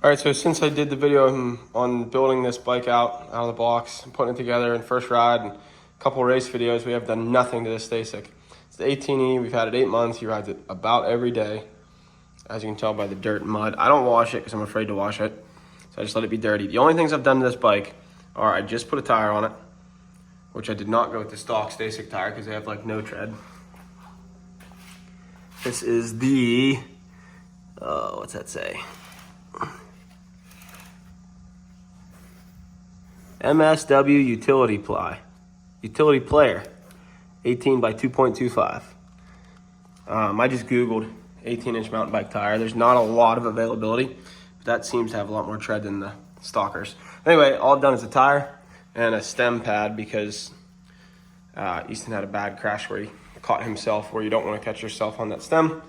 All right, so since I did the video on building this bike out of the box and putting it together in first ride and a couple race videos, we have done nothing to this stacyc. It's the 18E, we've had it 8 months. He rides it about every day, as you can tell by the dirt and mud. I don't wash it because I'm afraid to wash it, so I just let it be dirty. The only things I've done to this bike are I just put a tire on it, which I did not go with the stock stacyc tire because they have like no tread. This is the, what's that say? MSW utility player, 18 by 2.25. I just Googled 18-inch mountain bike tire. There's not a lot of availability, but that seems to have a lot more tread than the stockers. Anyway, all I've done is a tire and a stem pad because Easton had a bad crash where he caught himself, where you don't want to catch yourself on that stem.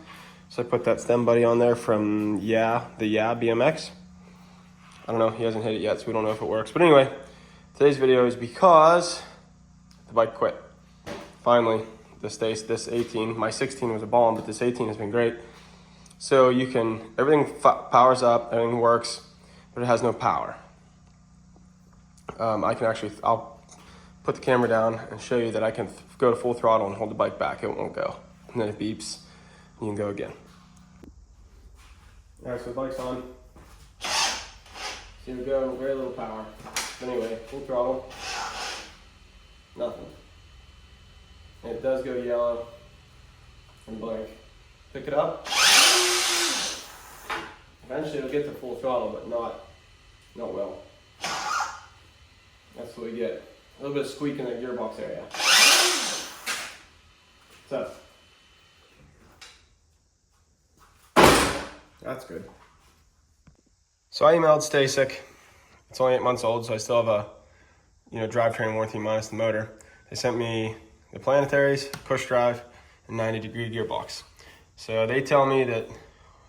So I put that stem buddy on there from the BMX. I don't know, he hasn't hit it yet, so we don't know if it works. But anyway, today's video is because the bike quit. Finally, this 18, my 16 was a bomb, but this 18 has been great. So you can, everything powers up, everything works, but it has no power. I'll put the camera down and show you that I can go to full throttle and hold the bike back. It won't go. And then it beeps, and you can go again. All right, so the bike's on. Here we go, very little power. Anyway, full throttle, nothing. And it does go yellow and blank. Pick it up. Eventually it'll get to full throttle, but not well. That's what we get. A little bit of squeak in the gearbox area. Tough. That's good. So I emailed stacyc. It's only 8 months old, so I still have a drivetrain warranty minus the motor. They sent me the planetaries, push drive, and 90-degree gearbox. So they tell me that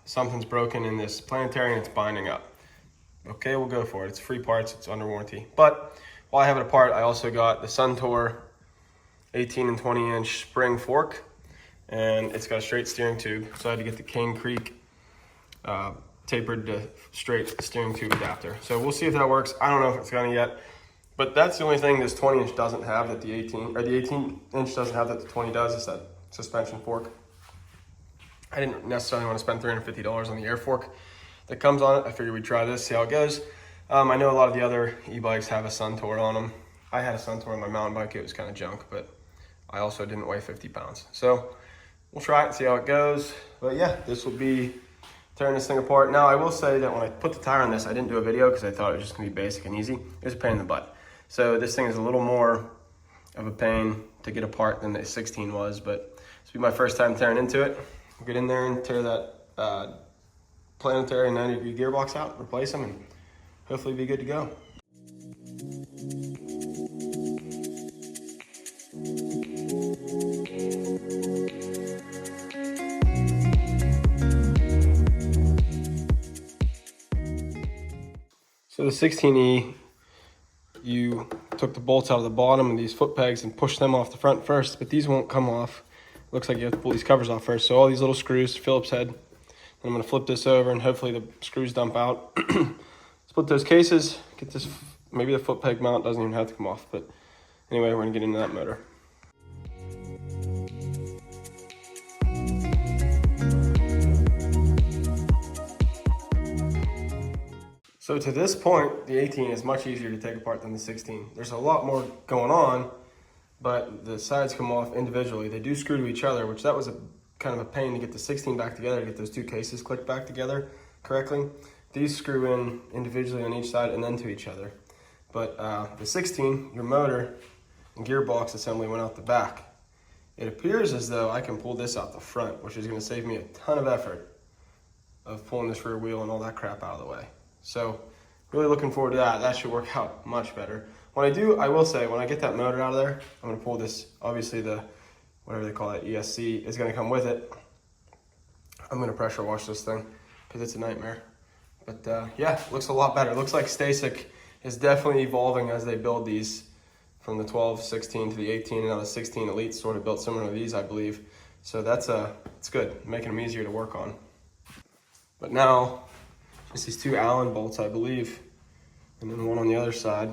something's broken in this planetary and it's binding up. Okay, we'll go for it. It's free parts, it's under warranty. But while I have it apart, I also got the Suntour 18 and 20-inch spring fork, and it's got a straight steering tube. So I had to get the Cane Creek tapered to straight steering tube adapter. So we'll see if that works. I don't know if it's gonna yet, but that's the only thing this 20-inch doesn't have that the 18-inch doesn't have that the 20 does, is that suspension fork. I didn't necessarily want to spend $350 on the air fork that comes on it. I figured we'd try this, see how it goes. I know a lot of the other e-bikes have a Suntour on them. I had a Suntour on my mountain bike. It was kind of junk, but I also didn't weigh 50 pounds. So we'll try it and see how it goes. But yeah, this will be tearing this thing apart. Now, I will say that when I put the tire on this, I didn't do a video because I thought it was just gonna be basic and easy. It was a pain in the butt. So this thing is a little more of a pain to get apart than the 16 was, but this will be my first time tearing into it. We'll get in there and tear that planetary 90-degree gearbox out, replace them, and hopefully be good to go. So the 16E, you took the bolts out of the bottom and these foot pegs and pushed them off the front first, but these won't come off. Looks like you have to pull these covers off first. So all these little screws, Phillips head. I'm gonna flip this over and hopefully the screws dump out. Split those cases, get this, maybe the foot peg mount doesn't even have to come off, but anyway, we're gonna get into that motor. So to this point, the 18 is much easier to take apart than the 16. There's a lot more going on, but the sides come off individually. They do screw to each other, which that was a kind of a pain to get the 16 back together, to get those two cases clicked back together correctly. These screw in individually on each side and then to each other. But the 16, your motor and gearbox assembly went out the back. It appears as though I can pull this out the front, which is gonna save me a ton of effort of pulling this rear wheel and all that crap out of the way. So really looking forward to that. That should work out much better. When I do, I will say, when I get that motor out of there, I'm gonna pull this, obviously the, whatever they call it, ESC is gonna come with it. I'm gonna pressure wash this thing because it's a nightmare. But yeah, looks a lot better. Looks like stacyc is definitely evolving as they build these from the 12, 16 to the 18, and now the 16 Elite sort of built similar to these, I believe. So that's it's good, making them easier to work on. But now, It's these two Allen bolts, I believe, and then one on the other side.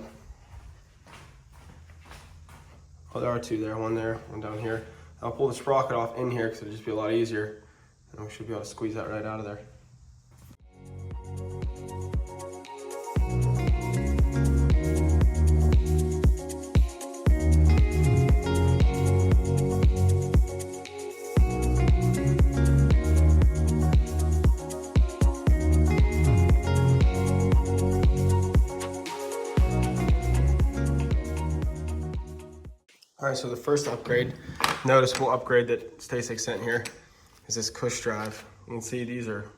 Oh, there are two there, one down here. I'll pull the sprocket off in here because it'll just be a lot easier, and we should be able to squeeze that right out of there. All right, so the first upgrade, noticeable upgrade that stacyc sent here is this cush drive. You can see these are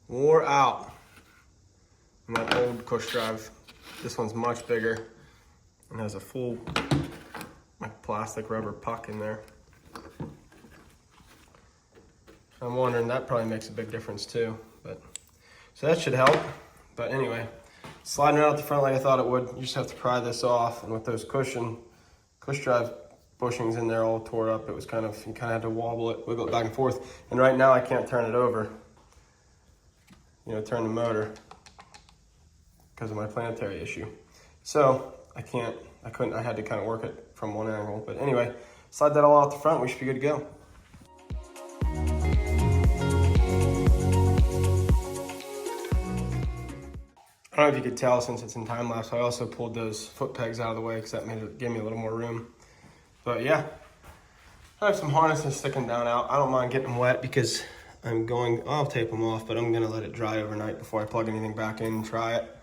wore out in that old cush drive. This one's much bigger and has a full like plastic rubber puck in there. I'm wondering, that probably makes a big difference too, but so that should help. But anyway, sliding it out the front like I thought it would, you just have to pry this off, and with those cush drive bushings in there all tore up, it was kind of, you kind of had to wiggle it back and forth. And right now I can't turn it over, turn the motor because of my planetary issue. So I had to kind of work it from one angle. But anyway, slide that all out the front, we should be good to go. I don't know if you could tell since it's in time lapse, I also pulled those foot pegs out of the way because that gave me a little more room. But yeah, I have some harnesses sticking down out. I don't mind getting them wet because I'll tape them off, but I'm gonna let it dry overnight before I plug anything back in and try it.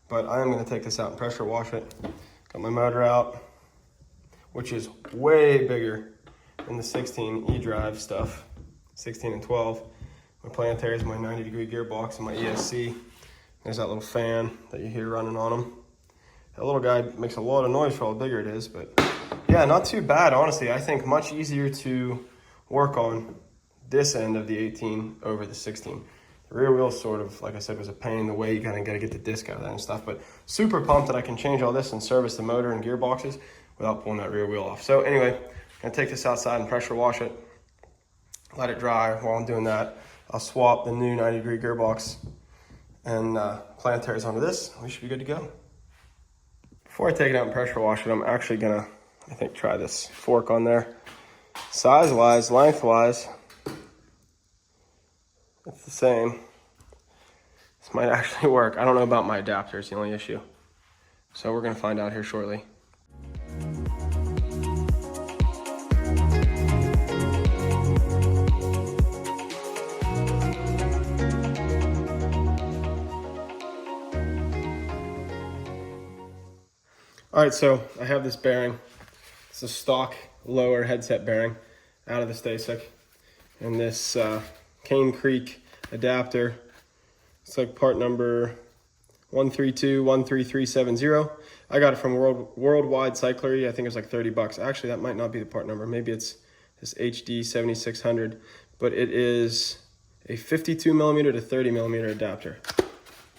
But I am gonna take this out and pressure wash it. Got my motor out, which is way bigger than the 16 eDrive stuff, 16 and 12. My planetary is my 90-degree gearbox and my ESC. There's that little fan that you hear running on them. That little guy makes a lot of noise for how bigger it is, but yeah, not too bad, honestly. I think much easier to work on this end of the 18 over the 16. The rear wheel sort of, like I said, was a pain in the way. You kind of got to get the disc out of there and stuff, but super pumped that I can change all this and service the motor and gearboxes without pulling that rear wheel off. So anyway, I'm gonna take this outside and pressure wash it, let it dry. While I'm doing that, I'll swap the new 90-degree gearbox and planetaries onto this. We should be good to go. Before I take it out and pressure wash it, I'm actually gonna, I think, try this fork on there. Size-wise, length-wise, it's the same. This might actually work. I don't know about my adapter, it's the only issue. So we're gonna find out here shortly. All right, so I have this bearing. It's a stock lower headset bearing out of the stacyc. And this Cane Creek adapter, it's like part number 132-13370. I got it from Worldwide Cyclery. I think it was like 30 bucks. Actually, that might not be the part number. Maybe it's this HD 7600, but it is a 52 millimeter to 30 millimeter adapter.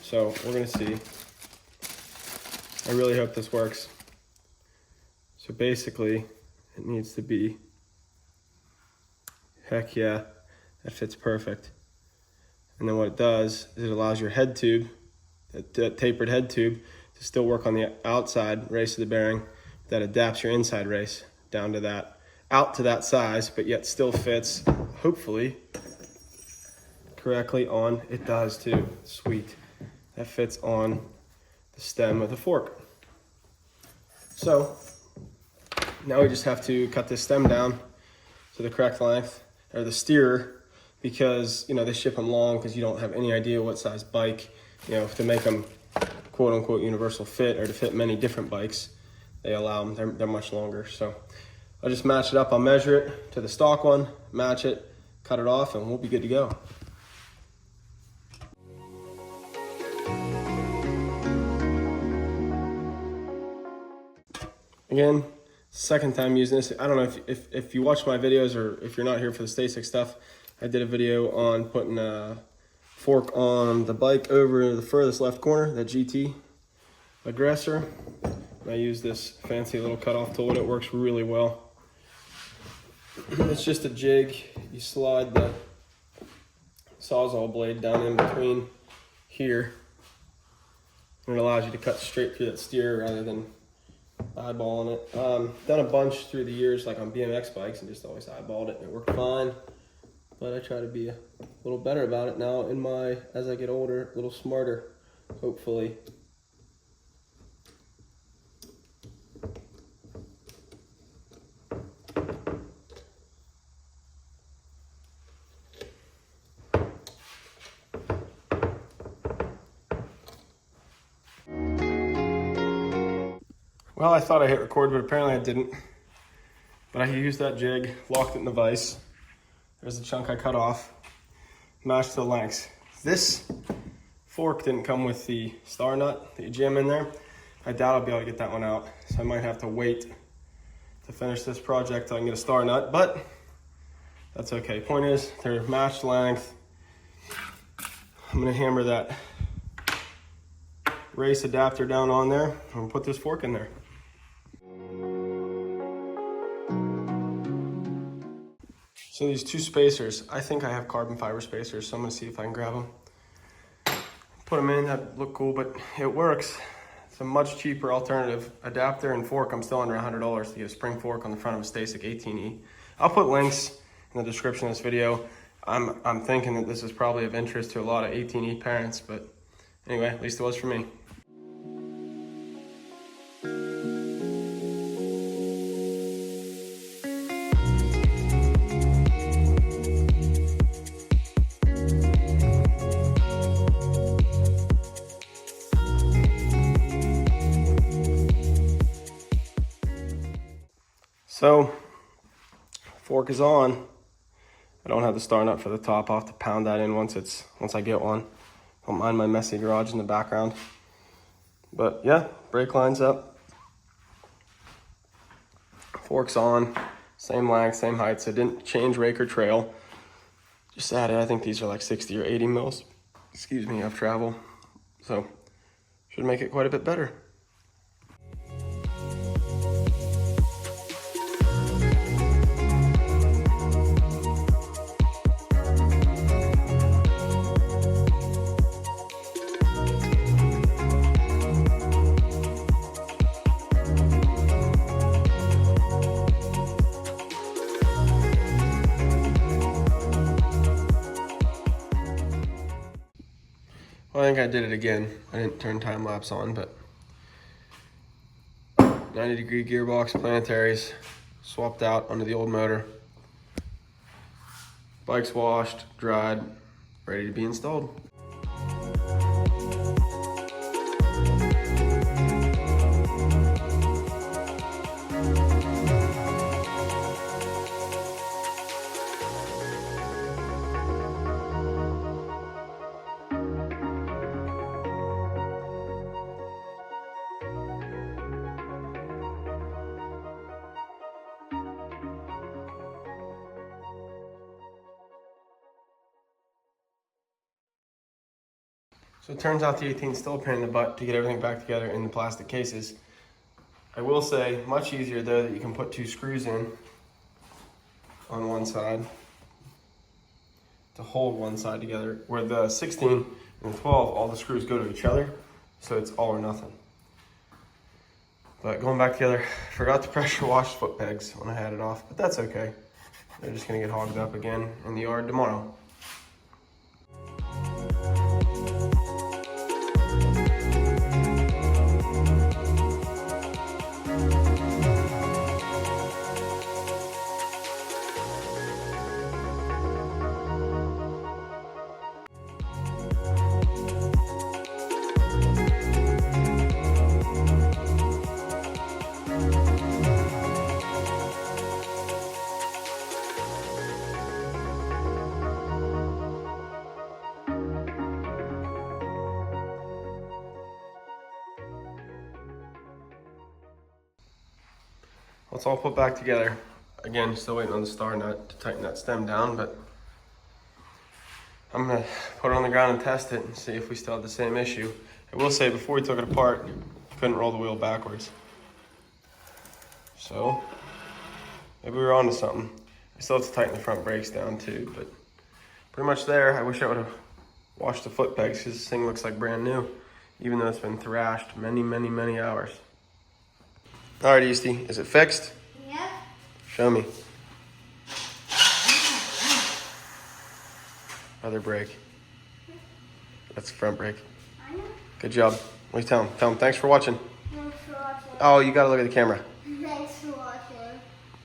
So we're gonna see. I really hope this works. So basically, it needs to be, heck yeah, that fits perfect. And then what it does is it allows your head tube, that tapered head tube, to still work on the outside race of the bearing that adapts your inside race down to that, out to that size, but yet still fits, hopefully, correctly on, it does too, sweet. That fits on the stem of the fork. So now we just have to cut this stem down to the correct length, or the steerer, because they ship them long because you don't have any idea what size bike, to make them quote unquote universal fit or to fit many different bikes, they allow them, they're much longer. So I'll just match it up, I'll measure it to the stock one, match it, cut it off, and we'll be good to go. Again, second time using this. I don't know if you watch my videos or if you're not here for the stacyc stuff, I did a video on putting a fork on the bike over the furthest left corner, that GT aggressor. I use this fancy little cutoff tool and it works really well. It's just a jig. You slide the Sawzall blade down in between here. And it allows you to cut straight through that steer rather than eyeballing it. Done a bunch through the years, like on BMX bikes, and just always eyeballed it, and it worked fine. But I try to be a little better about it now as I get older, a little smarter, hopefully. Well, I thought I hit record, but apparently I didn't. But I used that jig, locked it in the vise. There's a chunk I cut off, mashed to the lengths. This fork didn't come with the star nut that you jam in there. I doubt I'll be able to get that one out, so I might have to wait to finish this project till I can get a star nut, but that's okay. Point is, they're matched length. I'm gonna hammer that race adapter down on there and put this fork in there. So these two spacers, I think I have carbon fiber spacers, so I'm gonna see if I can grab them. Put them in, that look cool, but it works. It's a much cheaper alternative. Adapter and fork, I'm still under $100 to get a spring fork on the front of a stacyc 18E. I'll put links in the description of this video. I'm thinking that this is probably of interest to a lot of 18E parents, but anyway, at least it was for me. So, fork is on. I don't have the star nut for the top. I'll have to pound that in once I get one. Don't mind my messy garage in the background. But yeah, brake line's up. Fork's on. Same length, same height. So didn't change rake or trail. Just added, I think these are like 60 or 80 mils, excuse me, of travel. So, should make it quite a bit better. Well, I think I did it again. I didn't turn time lapse on, but 90-degree gearbox, planetaries, swapped out onto the old motor. Bike's washed, dried, ready to be installed. So it turns out the 18 is still a pain in the butt to get everything back together in the plastic cases. I will say, much easier though that you can put two screws in on one side to hold one side together, where the 16 and the 12, all the screws go to each other, so it's all or nothing. But going back together, forgot to pressure wash foot pegs when I had it off, but that's okay. They're just gonna get hogged up again in the yard tomorrow. It's all put back together. Again, still waiting on the star nut to tighten that stem down, but I'm gonna put it on the ground and test it and see if we still have the same issue. I will say, before we took it apart, couldn't roll the wheel backwards. So, maybe we were onto something. I still have to tighten the front brakes down too, but pretty much there. I wish I would have wash the foot pegs because this thing looks like brand new, even though it's been thrashed many, many, many hours. All right, Easty, is it fixed? Yep. Show me. Other brake. That's the front brake. I know. Good job. What do you tell him? Tell him thanks for watching. Thanks for watching. Oh, you gotta look at the camera.